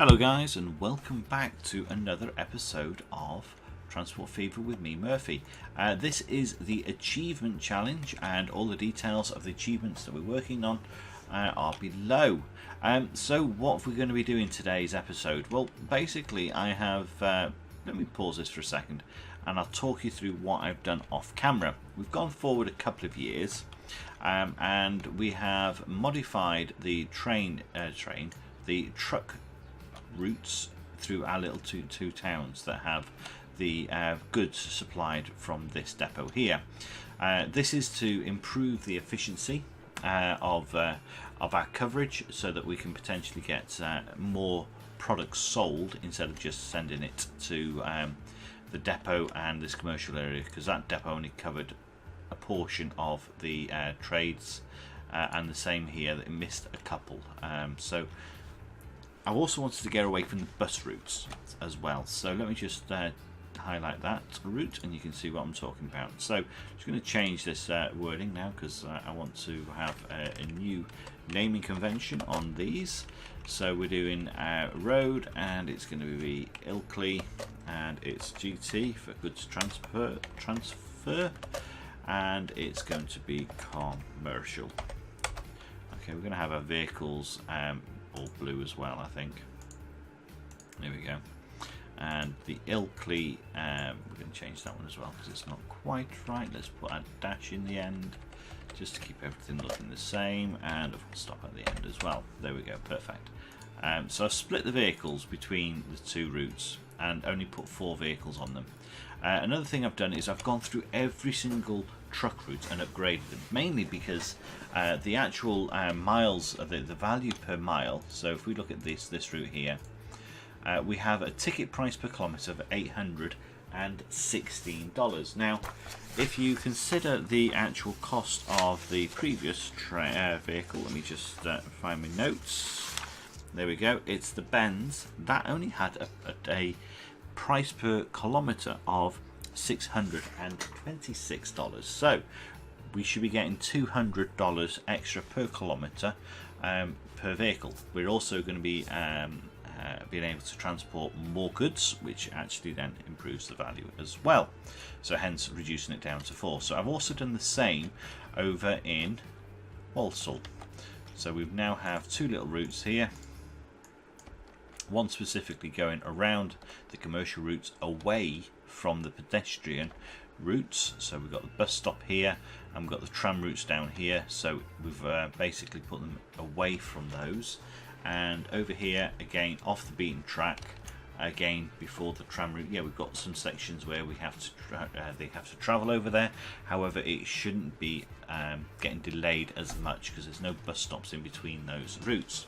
Hello guys, and welcome back to another episode of Transport Fever with me, Murphy. This is the achievement challenge, and all the details of the achievements that we're working on are below. So what are we going to be doing today's episode? Well, basically I have, let me pause this for a second and I'll talk you through what I've done off camera. We've gone forward a couple of years and we have modified the the truck routes through our little two towns that have the goods supplied from this depot here. This is to improve the efficiency of our coverage so that we can potentially get more products sold instead of just sending it to the depot and this commercial area, because that depot only covered a portion of the trades, and the same here, that it missed a couple. So I also wanted to get away from the bus routes as well. So let me just highlight that route and you can see what I'm talking about. So I'm just going to change this wording now, because I want to have a new naming convention on these. So we're doing road, and it's going to be Ilkley, and it's GT for goods transfer, and it's going to be commercial. Okay, we're going to have our vehicles all blue as well, I think. There we go. And the Ilkley, we're going to change that one as well because it's not quite right. Let's put a dash in the end just to keep everything looking the same, and a full stop at the end as well. There we go, perfect. So I've split the vehicles between the two routes and only put 4 vehicles on them. Another thing I've done is I've gone through every single truck route and upgraded them, mainly because the actual miles, the value per mile. So if we look at this route here, we have a ticket price per kilometre of $816. Now, if you consider the actual cost of the previous vehicle, let me just find my notes. There we go. It's the Benz that only had a price per kilometre of $626. So we should be getting $200 extra per kilometre per vehicle. We're also going to be being able to transport more goods, which actually then improves the value as well, so hence reducing it down to 4. So I've also done the same over in Walsall. So we now have 2 little routes here, one specifically going around the commercial routes away from the pedestrian routes. So we've got the bus stop here and we've got the tram routes down here, so we've basically put them away from those. And over here again, off the beaten track, again before the tram route, yeah, we've got some sections where we have to they have to travel over there. However, it shouldn't be getting delayed as much because there's no bus stops in between those routes.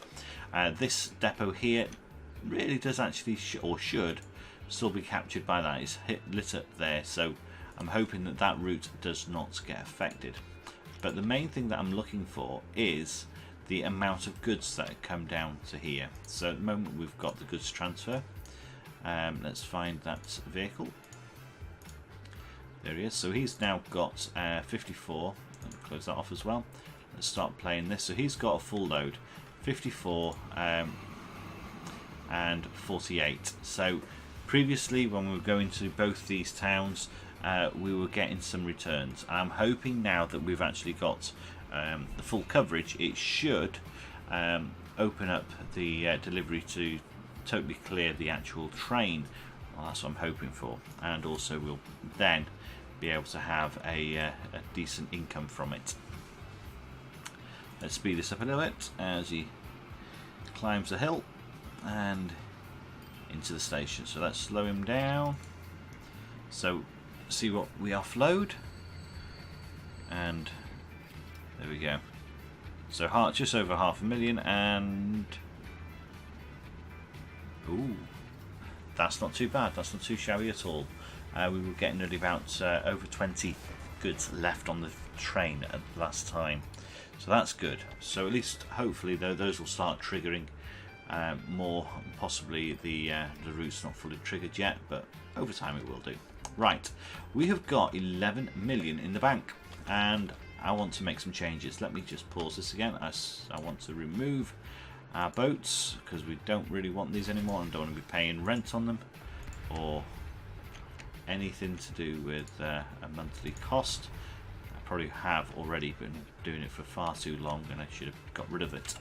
This depot here really does actually should still be captured by that. It's lit up there, so I'm hoping that that route does not get affected. But the main thing that I'm looking for is the amount of goods that come down to here. So at the moment we've got the goods transfer. Let's find that vehicle. There he is. So he's now got 54. Let me close that off as well. Let's start playing this. So he's got a full load, 54 and 48. So previously when we were going to both these towns, we were getting some returns. I'm hoping now that we've actually got the full coverage, it should open up the delivery to totally clear the actual train. Well, that's what I'm hoping for, and also we'll then be able to have a decent income from it. Let's speed this up a little bit as he climbs the hill and into the station. So let's slow him down. So see what we offload, and there we go. So just over $500,000, and ooh, that's not too bad. That's not too shabby at all. We were getting nearly about over 20 goods left on the train at last time, so that's good. So at least hopefully though those will start triggering more. Possibly the route's not fully triggered yet, but over time it will do. Right, we have got 11 million in the bank, and I want to make some changes. Let me just pause this again. I want to remove our boats, because we don't really want these anymore and don't want to be paying rent on them or anything to do with a monthly cost. I probably have already been doing it for far too long and I should have got rid of it.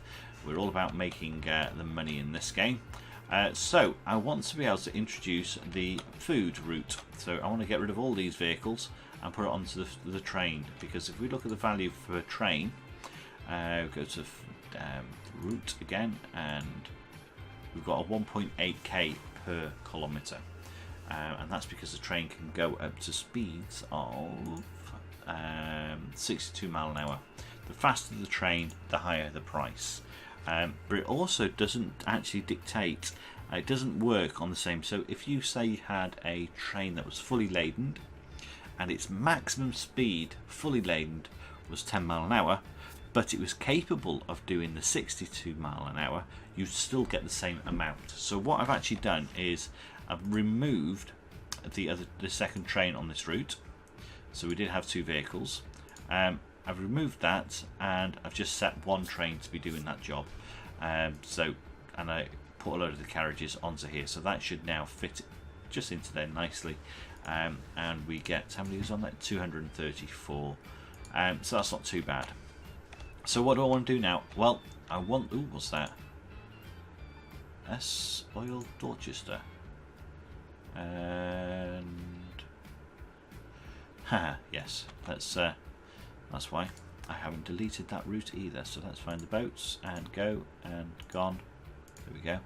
We're all about making the money in this game. So I want to be able to introduce the food route. So I want to get rid of all these vehicles and put it onto the train, because if we look at the value for a train, go to route again, and we've got a 1.8k per kilometre, and that's because the train can go up to speeds of 62 mile an hour. The faster the train, the higher the price. But it also doesn't actually dictate, it doesn't work on the same. So if you say you had a train that was fully laden and its maximum speed fully laden was 10 mile an hour, but it was capable of doing the 62 mile an hour, you'd still get the same amount. So what I've actually done is I've removed the second train on this route. So we did have two vehicles. I've removed that and I've just set one train to be doing that job. And I put a load of the carriages onto here, so that should now fit just into there nicely. And we get, how many is on that? 234. So that's not too bad. So what do I want to do now? Well, I want, ooh, what's that? S Oil Dorchester. And haha, yes, that's why I haven't deleted that route either. So let's find the boats and go and gone. There we go.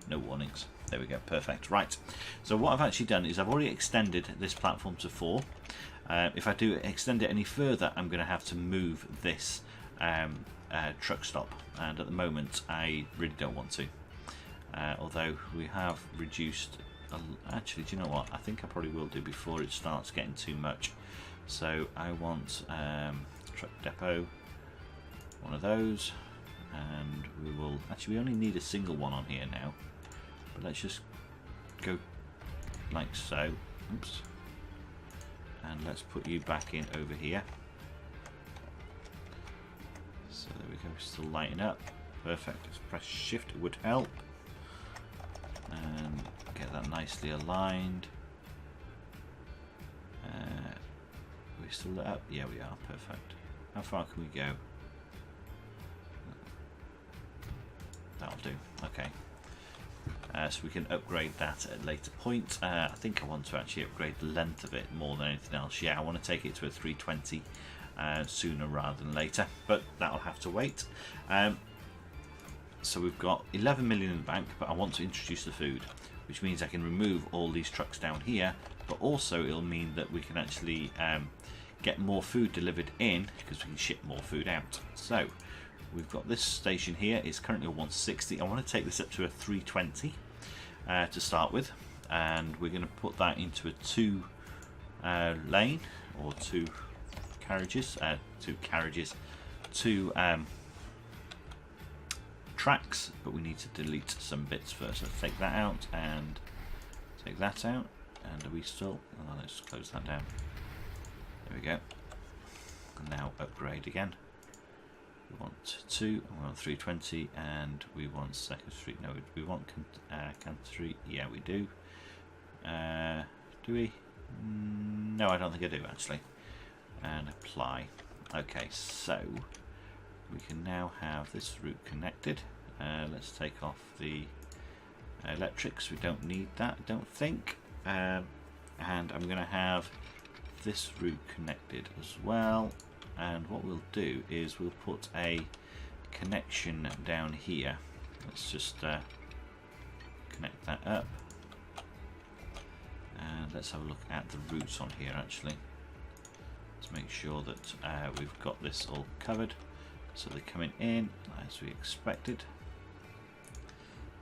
No warnings. There we go. Perfect. Right. So what I've actually done is I've already extended this platform to 4. If I do extend it any further, I'm going to have to move this truck stop, and at the moment I really don't want to. Although we have reduced. Actually, do you know what? I think I probably will do before it starts getting too much. So I want truck depot, one of those, and we will. Actually, we only need a single one on here now. But let's just go like so. Oops. And let's put you back in over here. So there we go, still lighting up. Perfect. Let's press shift, it would help. And get that nicely aligned. Are we still lit up? Yeah, we are. Perfect. How far can we go? That'll do. Okay. So we can upgrade that at a later point. I think I want to actually upgrade the length of it more than anything else. Yeah, I want to take it to a 320 sooner rather than later, but that'll have to wait. So we've got 11 million in the bank, but I want to introduce the food, which means I can remove all these trucks down here, but also it'll mean that we can actually get more food delivered in, because we can ship more food out. So we've got this station here, it's currently a 160. I want to take this up to a 320 to start with, and we're going to put that into a 2 lane, or 2 carriages, 2 tracks, but we need to delete some bits first. Let's take that out and take that out. And are we still? Oh, let's close that down. There we go. And now upgrade again. We want 2, we want 320, and we want second street. No, we want Canton Street. Yeah, we do. Do we? No, I don't think I do actually. And apply. Okay, so we can now have this route connected. Let's take off the electrics. We don't need that, I don't think. And I'm going to have this route connected as well. And what we'll do is we'll put a connection down here. Let's just connect that up. And let's have a look at the routes on here actually. Let's make sure that we've got this all covered. So they're coming in as we expected.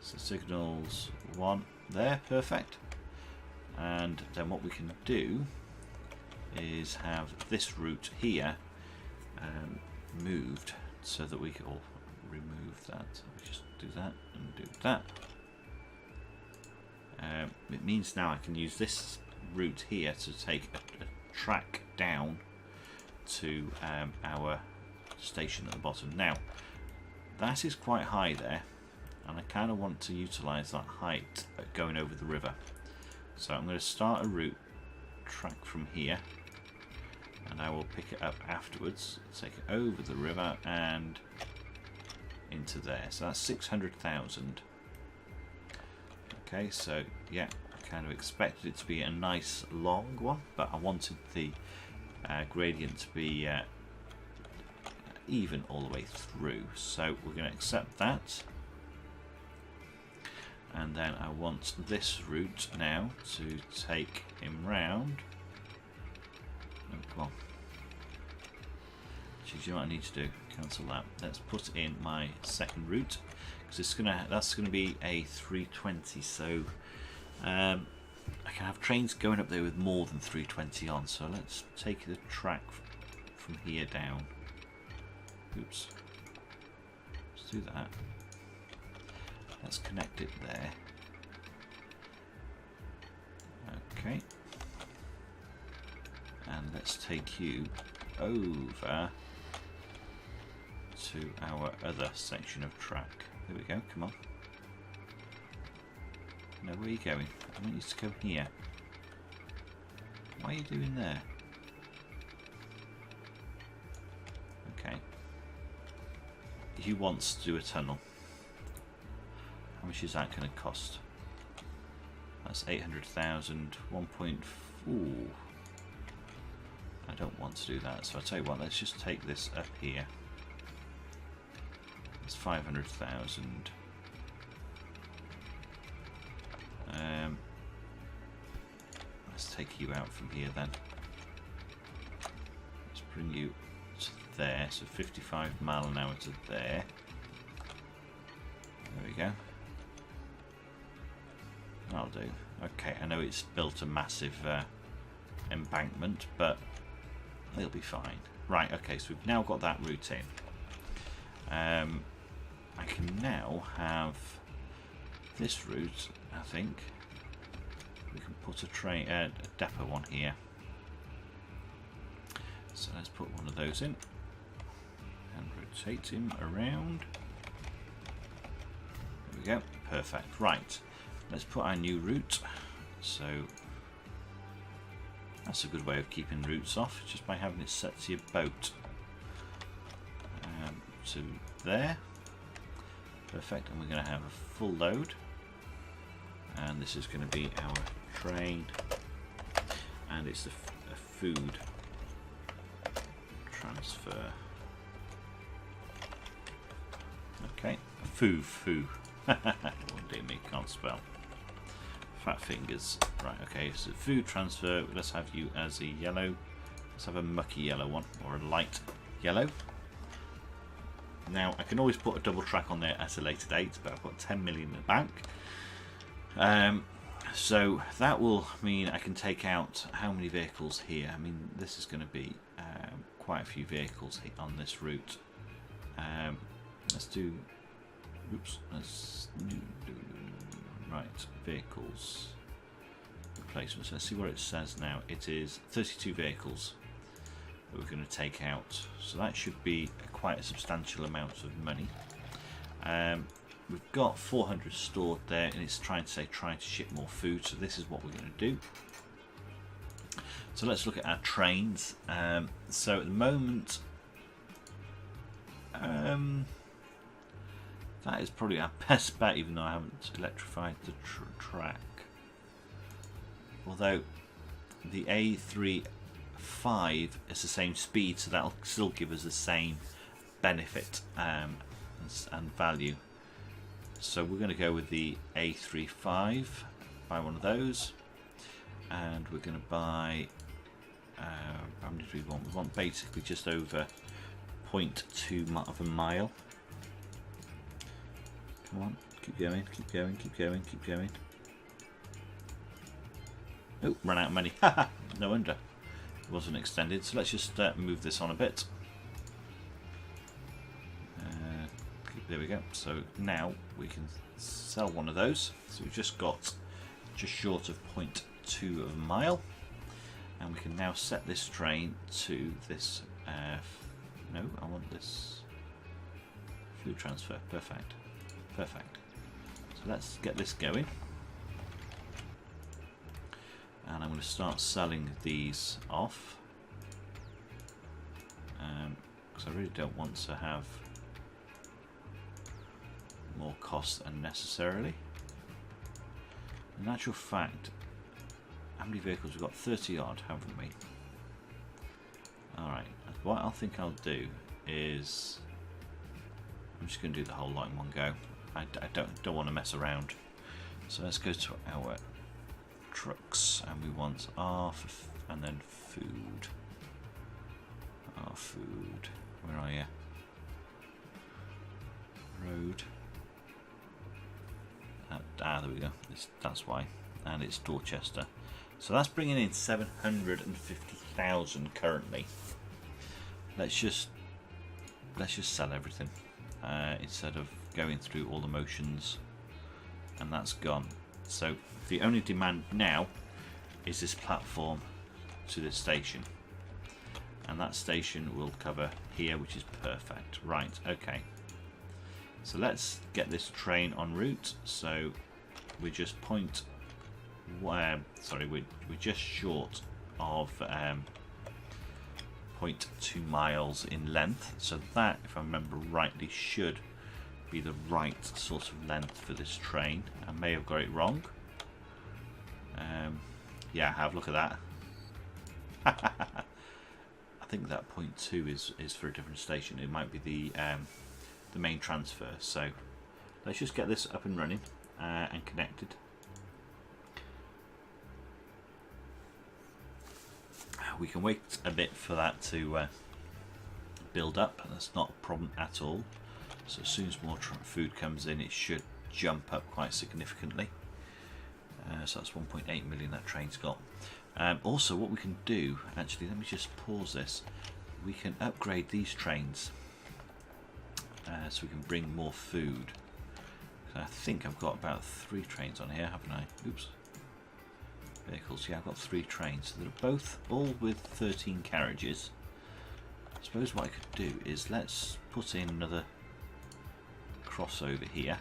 So signals 1 there, perfect. And then what we can do is have this route here moved so that we can remove that. We just do that and do that. It means now I can use this route here to take a track down to our station at the bottom. Now that is quite high there, and I kind of want to utilize that height going over the river. So I'm going to start a route track from here, and I will pick it up afterwards, take it over the river and into there. So that's 600,000. Okay, so yeah, I kind of expected it to be a nice long one, but I wanted the gradient to be even all the way through. So we're going to accept that. And then I want this route now to take him round. Oh, come on. Actually, do you know what I need to do? Cancel that. Let's put in my second route, because that's gonna be a 320. So I can have trains going up there with more than 320 on. So let's take the track from here down. Oops. Let's do that. Let's connect it there. Okay. And let's take you over to our other section of track. There we go, come on. Now where are you going? I want you to go here. What are you doing there? Okay. He wants to do a tunnel. How much is that going to cost? That's 800,000, 1.4. I don't want to do that, so I'll tell you what, let's just take this up here. It's 500,000. Let's take you out from here then. Let's bring you to there, so 55 mile an hour to there. There we go. That'll do. Okay, I know it's built a massive embankment, but it'll be fine. Right, okay, so we've now got that route in. I can now have this route, I think. We can put a train, a depot on here. So let's put one of those in and rotate him around. There we go, perfect. Right, let's put our new route. So that's a good way of keeping routes off, just by having it set to your boat. To there, perfect. And we're going to have a full load, and this is going to be our train, and it's a food transfer. Okay, foo. One day me can't spell. Fat fingers. Right, okay, so food transfer, let's have you as a yellow. Let's have a mucky yellow one, or a light yellow. Now, I can always put a double track on there at a later date, but I've got 10 million in the bank. So that will mean I can take out how many vehicles here? I mean, this is going to be quite a few vehicles on this route. Let's do, oops, let's do, right, vehicles replacements. Let's see what it says now. It is 32 vehicles that we're going to take out, so that should be quite a substantial amount of money. We've got 400 stored there, and it's trying to ship more food, so this is what we're going to do. So let's look at our trains. So at the moment, that is probably our best bet, even though I haven't electrified the track. Although the A35 is the same speed, so that'll still give us the same benefit and value. So we're going to go with the A35, buy one of those, and we're going to buy, how many do we want? We want basically just over 0.2 of a mile. Come on, keep going. Oh, run out of money. No wonder it wasn't extended. So let's just move this on a bit. There we go. So now we can sell one of those. So we've just got just short of 0.2 of a mile, and we can now set this train to this. No, I want this food transfer. Perfect. let's get this going. And I'm going to start selling these off. Because I really don't want to have more costs unnecessarily. In actual fact, how many vehicles? We've got 30 odd, haven't we? Alright, what I think I'll do is I'm just going to do the whole lot in one go. I don't want to mess around. So let's go to our trucks, and we want R and then food. R food. Where are you? Road. There we go. That's why. And it's Dorchester. So that's bringing in 750,000 currently. Let's just sell everything instead of going through all the motions, and that's gone. So the only demand now is this platform to this station, and that station will cover here, which is perfect. Right, okay. So let's get this train en route. So we're just we're just short of 0.2 miles in length. So that, if I remember rightly, should be the right sort of length for this train. I may have got it wrong. Yeah, have a look at that. I think that 0.2 is for a different station. It might be the main transfer. So let's just get this up and running and connected. We can wait a bit for that to build up. That's not a problem at all. So as soon as more food comes in, it should jump up quite significantly. So that's 1.8 million that train's got. Also, what we can do, actually, let me just pause this. We can upgrade these trains so we can bring more food. So I think I've got about 3 trains on here, haven't I? Oops. Vehicles, yeah, I've got 3 trains. So they're both all with 13 carriages. I suppose what I could do is let's put in another crossover here.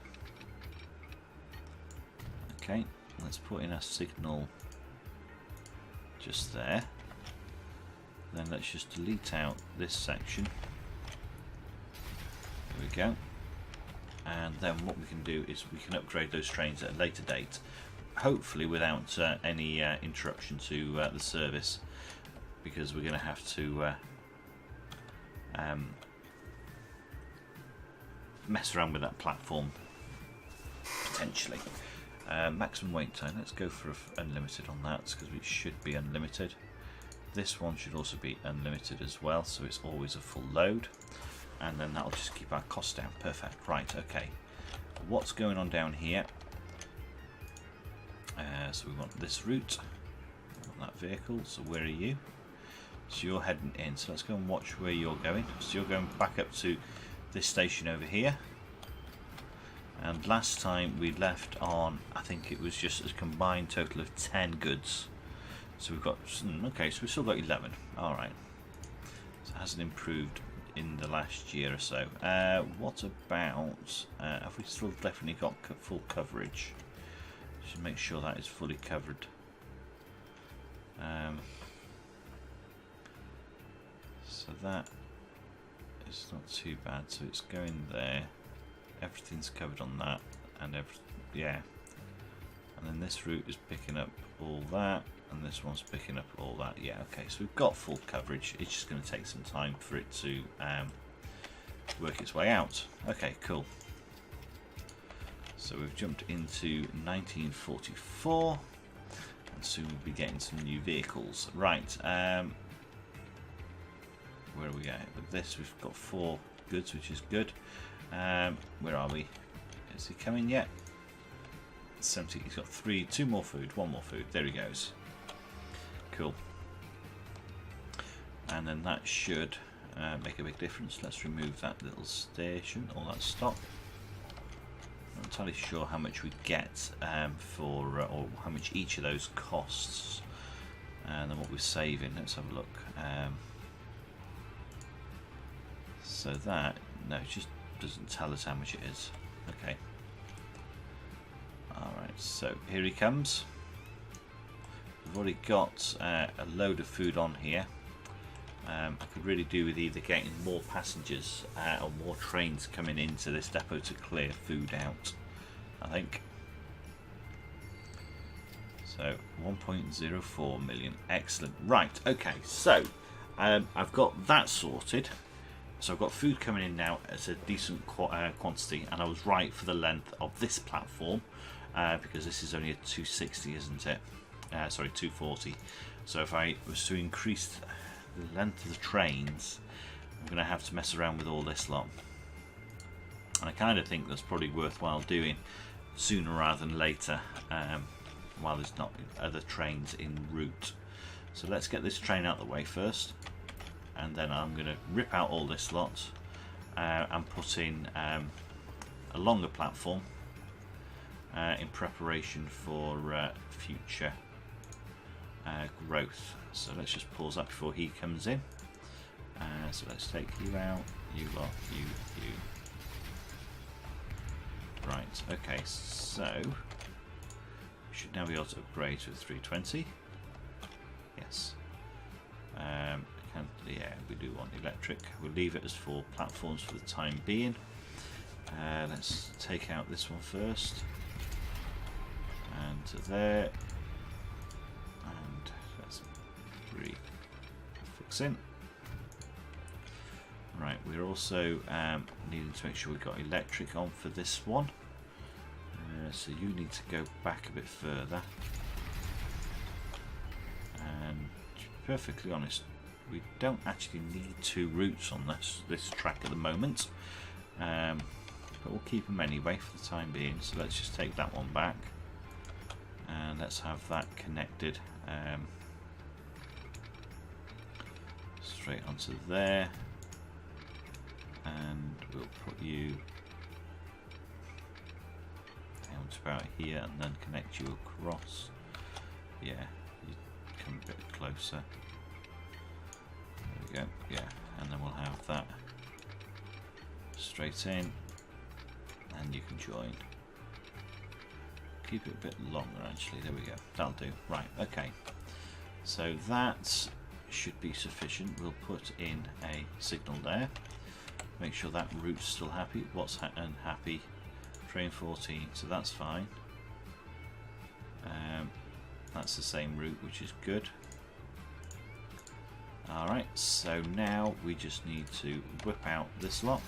Okay, let's put in a signal just there. Then let's just delete out this section. There we go. And then what we can do is we can upgrade those trains at a later date, hopefully without any interruption to the service, because we're going to have to mess around with that platform potentially. Maximum wait time, let's go for unlimited on that, because it should be unlimited. This one should also be unlimited as well, so it's always a full load, and then that'll just keep our costs down. Perfect. Right, okay, what's going on down here? So we want this route, we want that vehicle. So where are you? So you're heading in, so let's go and watch where you're going. So you're going back up to this station over here, and last time we left on, I think it was just a combined total of 10 goods. So we've got, okay, so we've still got 11. Alright, so it hasn't improved in the last year or so. What about, have we still definitely got full coverage? Should make sure that is fully covered. So that is not too bad. So it's going there. Everything's covered on that, and yeah. And then this route is picking up all that, and this one's picking up all that. Yeah, okay. So we've got full coverage. It's just going to take some time for it to work its way out. Okay, cool. So we've jumped into 1944, and soon we'll be getting some new vehicles. Right, where are we going? With this, we've got 4 goods, which is good. Where are we? Is he coming yet? 70. He's got 2 more food, 1 more food. There he goes. Cool. And then that should make a big difference. Let's remove that little station, all that stock. I'm not entirely sure how much we get for, or how much each of those costs, and then what we're saving. Let's have a look. So that, no, it just doesn't tell us how much it is. Okay. Alright, so here he comes. We've already got a load of food on here. I could really do with either getting more passengers or more trains coming into this depot to clear food out, I think. So 1.04 million, excellent. Right, okay, so I've got that sorted. So I've got food coming in now at a decent quantity, and I was right for the length of this platform because this is only a 260, isn't it? Sorry, 240. So if I was to increase the length of the trains, I'm going to have to mess around with all this lot. And I kind of think that's probably worthwhile doing sooner rather than later, while there's not other trains en route. So let's get this train out of the way first, and then I'm going to rip out all this lot and put in a longer platform in preparation for future growth. So let's just pause that before he comes in. So let's take you out, you lot, you. Right, okay, so we should now be able to upgrade to 320. Yes. Yeah, we do want electric. We'll leave it as 4 platforms for the time being. Let's take out this one first. And to there. And let's fix in. Right, we're also needing to make sure we've got electric on for this one. So you need to go back a bit further. And to be perfectly honest, we don't actually need 2 routes on this track at the moment, but we'll keep them anyway for the time being. So let's just take that one back, and let's have that connected straight onto there, and we'll put you down to about here, and then connect you across. Yeah, you come a bit closer. There we go, yeah, and then we'll have that straight in, and you can join. Keep it a bit longer actually, there we go, that'll do. Right, okay, so that should be sufficient. We'll put in a signal there, make sure that route's still happy. What's unhappy? Train 14, so that's fine. That's the same route, which is good. Alright, so now we just need to whip out this lot.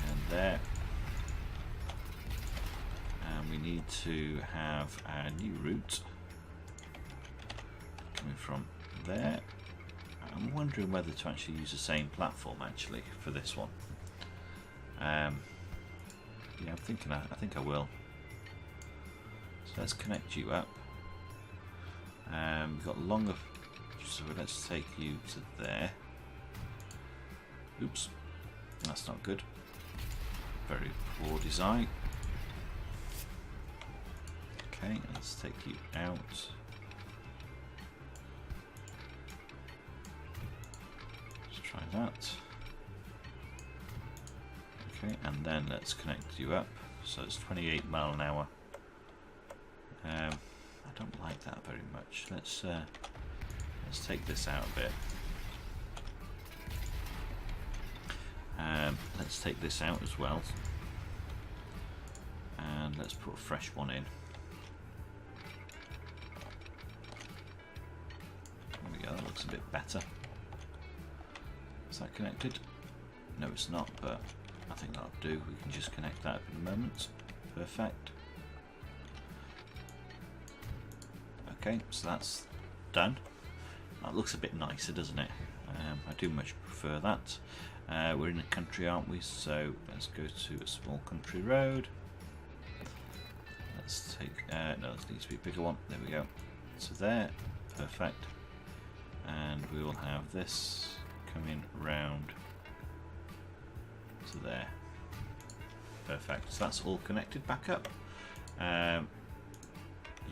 And there. And we need to have a new route coming from there. I'm wondering whether to actually use the same platform actually for this one. Yeah, I'm thinking I think I will. So let's connect you up. We've got longer, so let's take you to there. Oops, that's not good. Very poor design. Okay, let's take you out. Let's try that. Okay, and then let's connect you up. So it's 28 mile an hour. I don't like that very much. Let's take this out a bit. Let's take this out as well, and let's put a fresh one in. There we go. That looks a bit better. Is that connected? No, it's not, but I think that'll do. We can just connect that up in a moment. Perfect. Okay, so that's done. That looks a bit nicer, doesn't it? I do much prefer that. We're in a country, aren't we? So let's go to a small country road. Let's take, no, this needs to be a bigger one. There we go. So there, perfect. And we will have this coming round to there. Perfect. So that's all connected back up.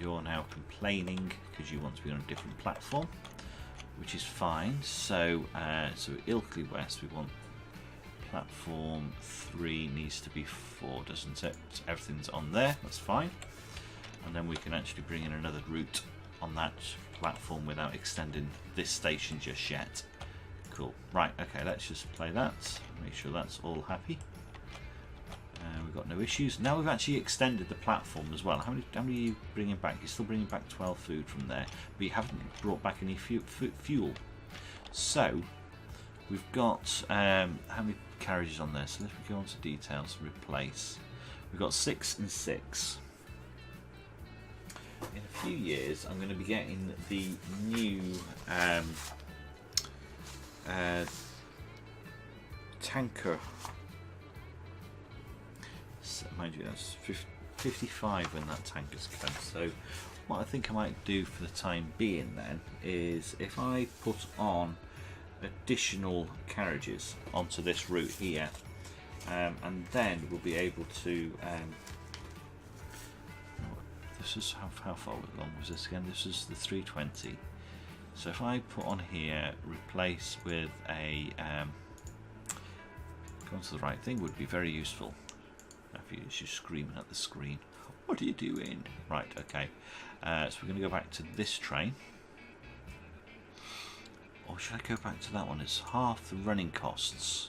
You're now complaining because you want to be on a different platform, which is fine. So, so Ilkley West, we want Platform 3 needs to be 4, doesn't it? So everything's on there, that's fine. And then we can actually bring in another route on that platform without extending this station just yet. Cool. Right, okay, let's just play that. Make sure that's all happy. We've got no issues. Now we've actually extended the platform as well. How many are you bringing back? You're still bringing back 12 food from there, but you haven't brought back any fuel. So we've got how many carriages on there? So let's go on to details. Replace. We've got 6 and 6. In a few years, I'm going to be getting the new tanker. So, mind you, that's 55 when that tanker's come. So what I think I might do for the time being then is if I put on additional carriages onto this route here, and then we'll be able to this is how far long was this again? This is the 320. So if I put on here replace with a go on to the right thing would be very useful. She's screaming at the screen. What are you doing? Right, okay. So we're going to go back to this train. Or should I go back to that one? It's half the running costs.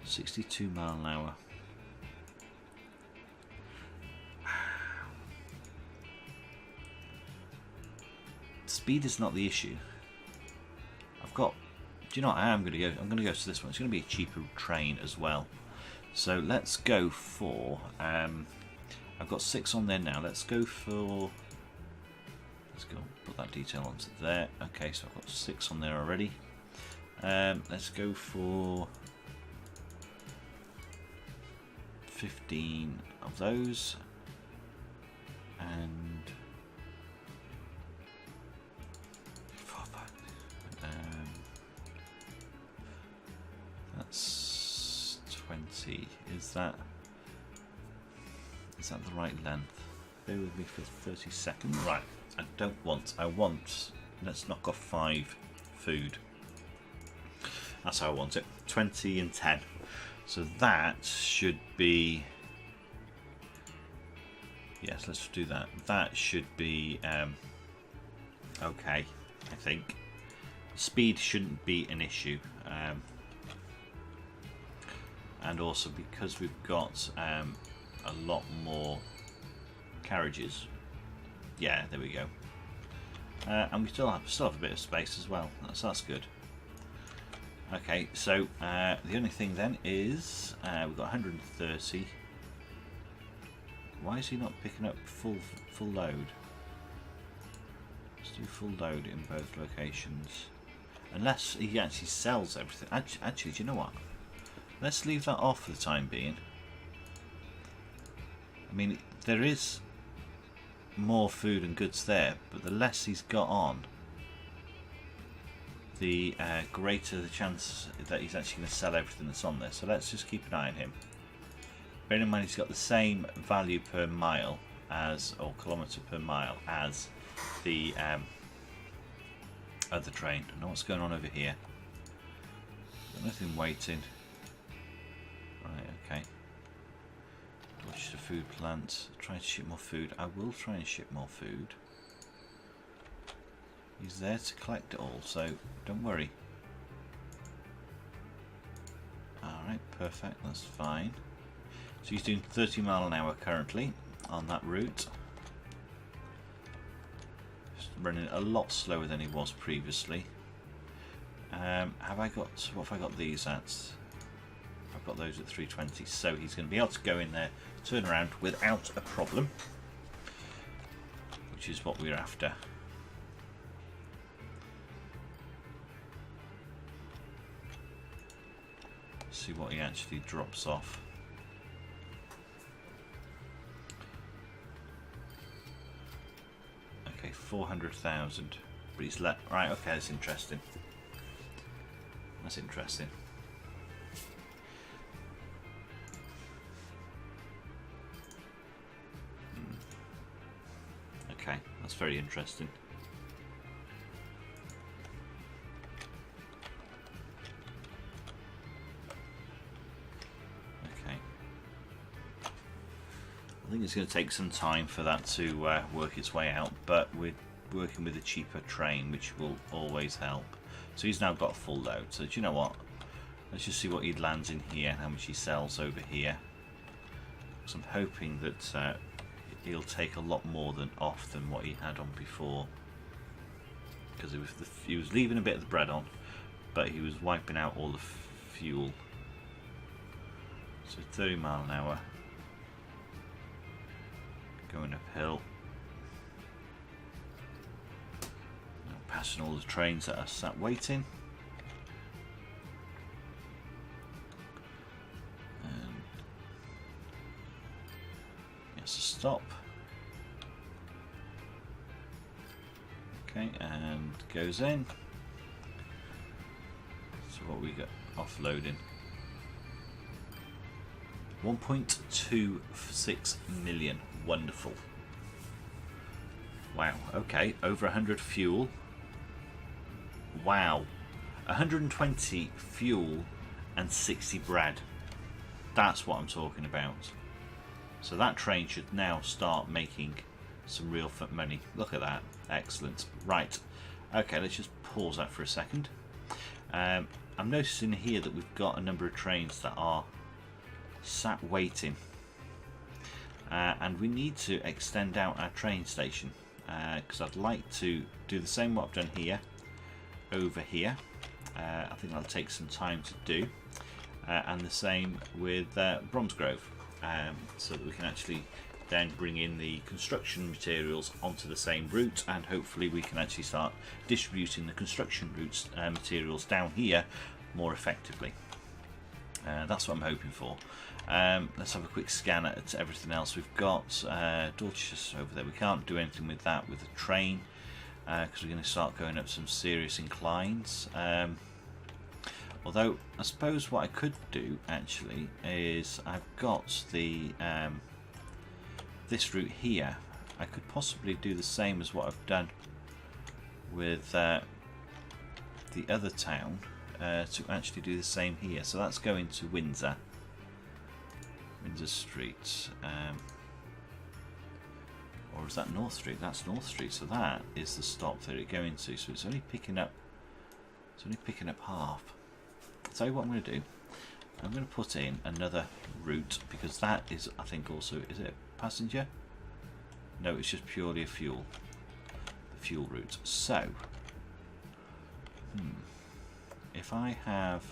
62 mile an hour. Speed is not the issue. I've got. Do you know what I am going to go? I'm going to go to this one. It's going to be a cheaper train as well. So let's go for. I've got 6 on there now. Let's go for. Let's go put that detail onto there. Okay, so I've got 6 on there already. Let's go for 15 of those, and that's 20. Is that the right length? Bear with me for 30 seconds. Right, I want, let's knock off 5 food. That's how I want it. 20 and 10. So that should be, yes, let's do that. That should be okay, I think. Speed shouldn't be an issue. And also because we've got a lot more carriages. Yeah, there we go. And we still have a bit of space as well. That's good. Okay, so the only thing then is we've got 130. Why is he not picking up full load? Let's do full load in both locations. Unless he actually sells everything. Actually, do you know what? Let's leave that off for the time being. I mean, there is more food and goods there, but the less he's got on, the greater the chance that he's actually going to sell everything that's on there. So let's just keep an eye on him. Bearing in mind he's got the same value per mile as, or kilometre per mile as the other train. I don't know what's going on over here. Got nothing waiting. Right, okay. Watch the food plant. Try to ship more food. I will try and ship more food. He's there to collect it all, so don't worry. Alright, perfect, that's fine. So he's doing 30 mile an hour currently on that route. Just running a lot slower than he was previously. What have I got these at? I've got those at 320, so he's going to be able to go in there, turn around without a problem, which is what we're after. See what he actually drops off. Okay, 400,000. But he's let. Right, okay, that's interesting. That's interesting. Okay, that's very interesting. think it's going to take some time for that to work its way out, but we're working with a cheaper train, which will always help. So he's now got a full load. So do you know what? Let's just see what he lands in here, how much he sells over here. Because I'm hoping that he'll take a lot more than what he had on before. Because he was leaving a bit of the bread on, but he was wiping out all the fuel. So 30 mile an hour. Going uphill. Now passing all the trains that are sat waiting. And yes, a stop. Okay, and goes in. So what we got offloading? 1.26 million. Wonderful. Wow. Okay, over 100 fuel. Wow. 120 fuel and 60 bread. That's what I'm talking about. So that train should now start making some real money. Look at that. Excellent. Right. Okay, let's just pause that for a second. I'm noticing here that we've got a number of trains that are sat waiting. And we need to extend out our train station. Because I'd like to do the same what I've done here over here. I think that'll take some time to do. And the same with Bromsgrove. So that we can actually then bring in the construction materials onto the same route, and hopefully we can actually start distributing the construction routes materials down here more effectively. That's what I'm hoping for. Let's have a quick scan at everything else we've got. Dorchester's over there. We can't do anything with that with the train because we're going to start going up some serious inclines. Although I suppose what I could do actually is I've got the this route here. I could possibly do the same as what I've done with the other town to actually do the same here. So that's going to Windsor Street, or is that North Street? That's North Street. So that is the stop that it's going to. So it's only picking up. It's only picking up half. I'll tell you what I'm going to do. I'm going to put in another route because that is, I think, also, is it a passenger? No, it's just purely a fuel. The fuel route. So, if I have,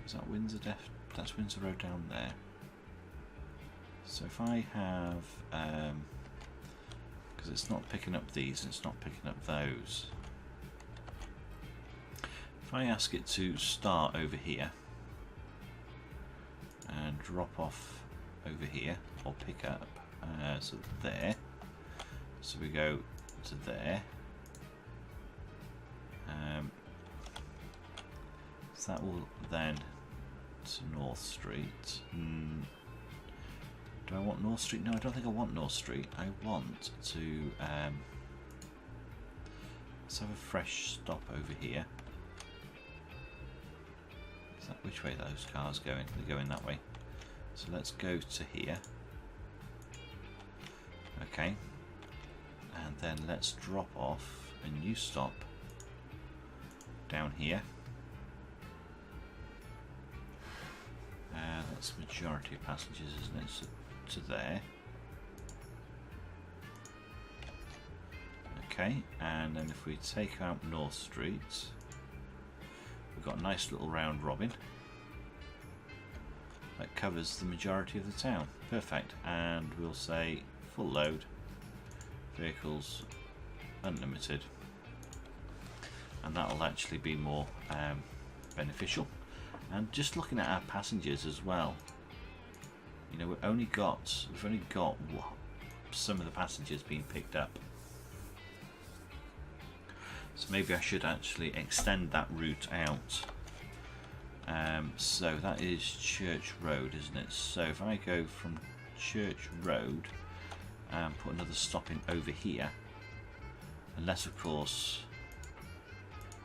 is that Windsor? That's Windsor Road down there. So if I have, because it's not picking up these, and it's not picking up those. If I ask it to start over here and drop off over here, or pick up, so there, so we go to there, so that will then to North Street. Do I want North Street? No, I don't think I want North Street. I want to let's have a fresh stop over here. Is that which way those cars going? They're going that way. So let's go to here. Okay. And then let's drop off a new stop down here. That's majority of passengers, isn't it? So to there. Okay, and then if we take out North Street, we've got a nice little round robin that covers the majority of the town. Perfect. And we'll say full load, vehicles unlimited, and that'll actually be more beneficial. And just looking at our passengers as well, you know, we've only got some of the passengers being picked up. So maybe I should actually extend that route out. So that is Church Road, isn't it? So if I go from Church Road and put another stop in over here, unless of course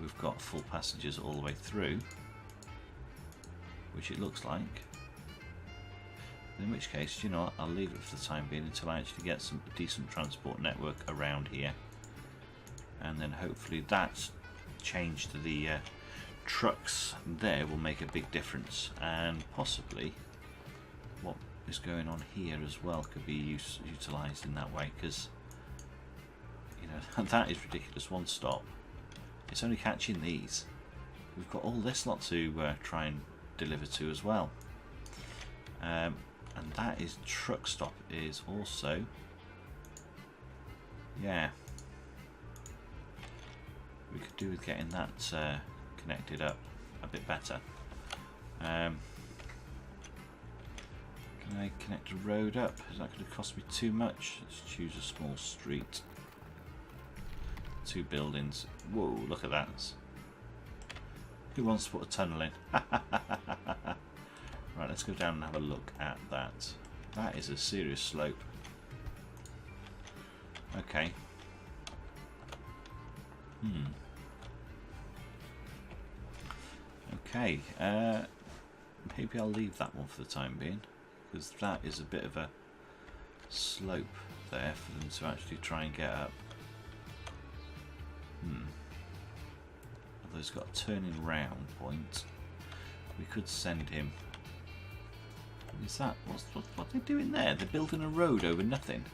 we've got full passengers all the way through, which it looks like. In which case, you know what, I'll leave it for the time being until I actually get some decent transport network around here. And then hopefully that change to the trucks there will make a big difference. And possibly what is going on here as well could be utilised in that way. Because, you know, that is ridiculous. One stop. It's only catching these. We've got all this lot to try and deliver to as well. And that is truck stop is also, yeah, we could do with getting that connected up a bit better. Can I connect a road up? Is that going to cost me too much? Let's choose a small street. 2 buildings. Whoa, look at that. Who wants to put a tunnel in? Right, let's go down and have a look at that. That is a serious slope. Okay. Okay, maybe I'll leave that one for the time being, because that is a bit of a slope there for them to actually try and get up. Although he's got a turning round point, we could send him. What is that? What are they doing there? They're building a road over nothing.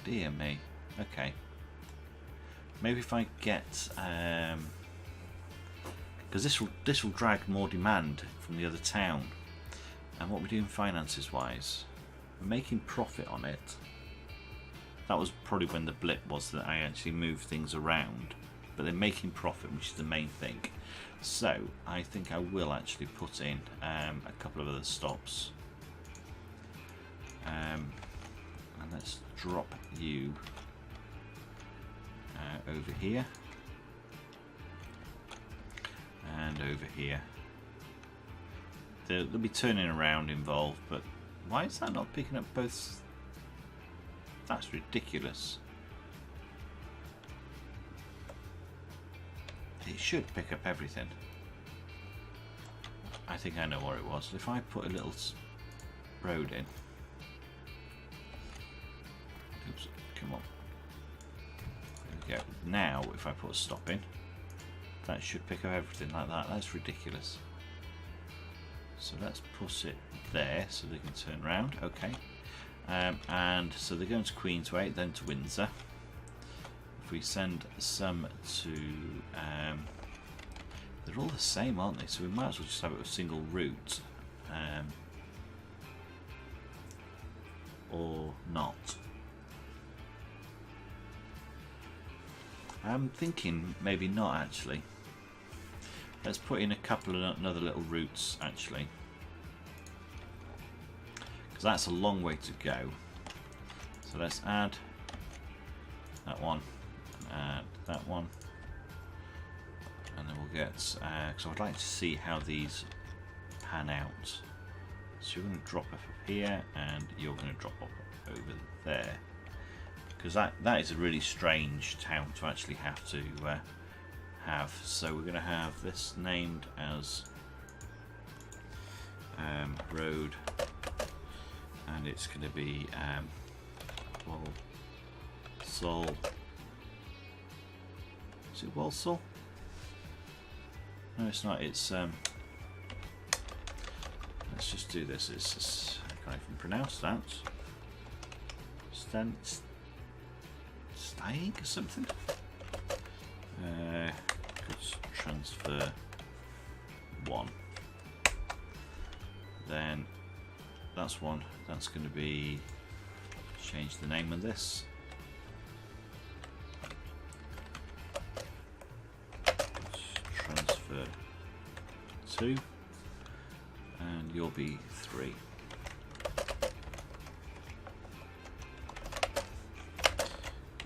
Dear me. Okay. Maybe if I get, because this will drag more demand from the other town. And what we're doing finances wise, we're making profit on it. That was probably when the blip was that I actually moved things around. But they're making profit, which is the main thing. So I think I will actually put in a couple of other stops. And let's drop you over here. And over here. There'll be turning around involved, but why is that not picking up both? That's ridiculous. It should pick up everything. I think I know what it was. If I put a little road in. Oops, come on. There we go. Now, if I put a stop in, that should pick up everything like that. That's ridiculous. So let's put it there so they can turn around. Okay. And so they're going to Queensway, then to Windsor. If we send some to, they're all the same, aren't they? So we might as well just have it a single route, or not. I'm thinking maybe not actually. Let's put in a couple of another little routes actually, because that's a long way to go. So let's add that one. Add that one, and then we'll get, because I'd like to see how these pan out. So you're going to drop up here and you're going to drop up over there, because that is a really strange town to actually have to have. So we're going to have this named as road, and it's going to be Walsall. Is it Walsall? No, it's not. It's let's just do this. It's just, I can't even pronounce that. Stag or something. Goods transfer 1. Then that's one. That's going to be, change the name of this. Transfer 2, and you'll be 3.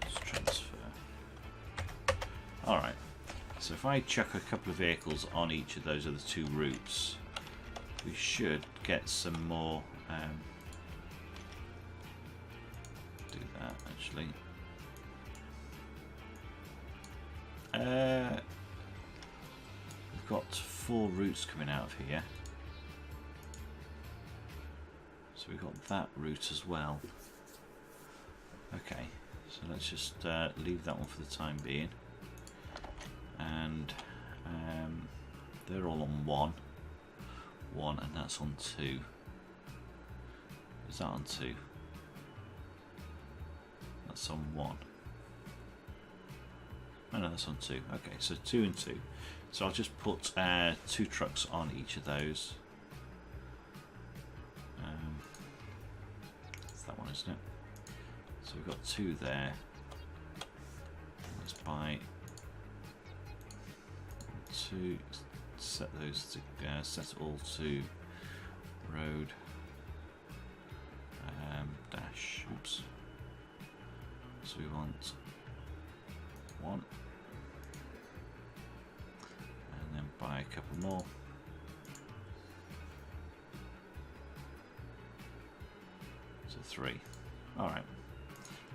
Let's transfer. Alright, so if I chuck a couple of vehicles on each of those other 2 routes, we should get some more. Do that actually. We've got 4 routes coming out of here. So we've got that route as well. Okay, so let's just leave that one for the time being. And they're all on one, and that's on 2. Is that on 2? That's on 1. Oh no, that's on 2. Okay, so 2 and 2. So I'll just put 2 trucks on each of those. It's that one, isn't it? So we've got 2 there. Let's buy 2. Set those to set all to road dash. Oops. So we want 1, and then buy a couple more. So 3. All right.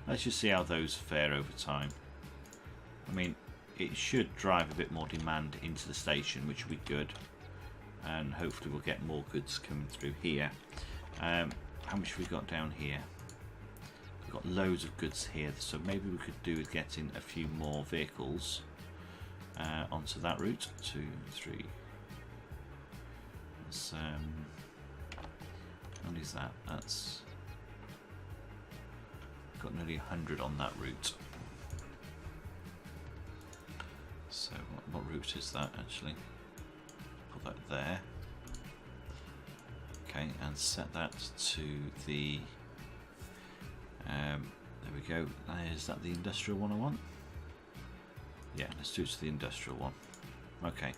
Let's just see how those fare over time. I mean, it should drive a bit more demand into the station, which will be good, and hopefully we'll get more goods coming through here. How much have we got down here? We've got loads of goods here, so maybe we could do with getting a few more vehicles onto that route. 2, 3. Let's, how many is that? That's got nearly 100 on that route. So what route is that actually? Put that there. Okay, and set that to the there we go. Is that the industrial one I want? Yeah, let's do it to the industrial one. Okay,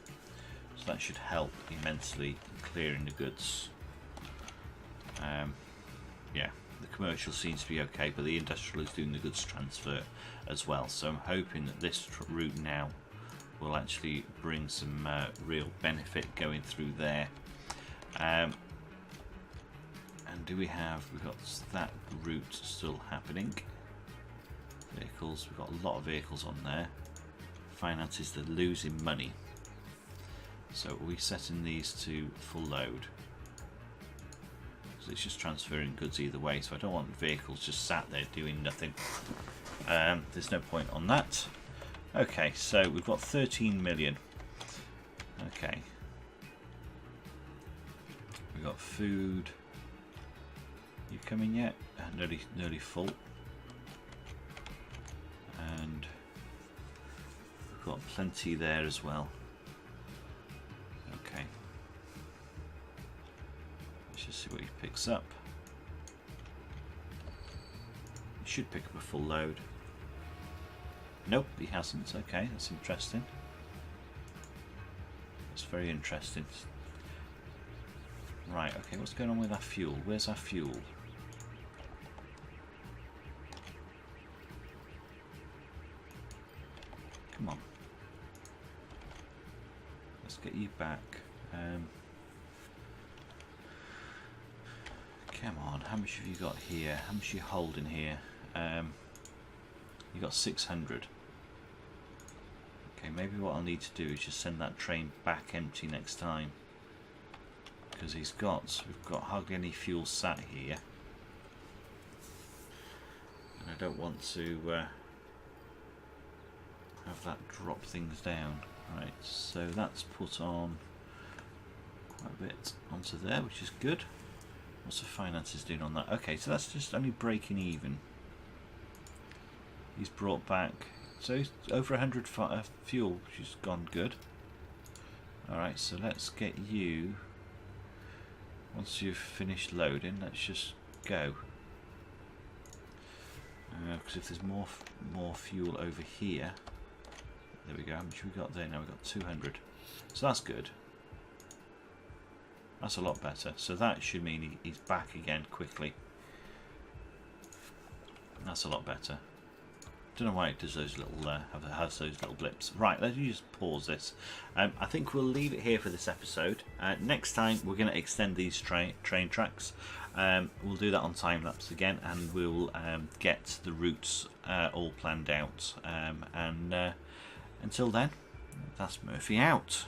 so that should help immensely in clearing the goods. Yeah, the commercial seems to be okay, but the industrial is doing the goods transfer as well, so I'm hoping that this route now will actually bring some real benefit going through there. And do we've got that route still happening. Vehicles, we've got a lot of vehicles on there. Finances, they're losing money. So are we setting these to full load? Because it's just transferring goods either way, so I don't want vehicles just sat there doing nothing. There's no point on that. Okay, so we've got 13 million. Okay. We've got food. You coming yet? Nearly full. And we've got plenty there as well. Okay. Let's just see what he picks up. He should pick up a full load. Nope, he hasn't. Okay, that's interesting. That's very interesting. Right, okay, what's going on with our fuel? Where's our fuel? Come on. Let's get you back. Come on, how much have you got here? How much are you holding here? You got 600. Okay, maybe what I'll need to do is just send that train back empty next time, because we've got hardly any fuel sat here, and I don't want to have that drop things down. Right, so that's put on quite a bit onto there, which is good. What's the finances doing on that? Okay, so that's just only breaking even. He's brought back, so he's over 100 fuel, which has gone good. Alright, so let's get you, once you've finished loading, let's just go. Because if there's more fuel over here, there we go. How much we got there now? We've got 200. So that's good. That's a lot better. So that should mean he's back again quickly. That's a lot better. Don't know why it does those little has those little blips. Right, let's just pause this. I think we'll leave it here for this episode. Next time we're going to extend these train tracks. We'll do that on time lapse again, and we'll get the routes all planned out. And until then, that's Murphy out.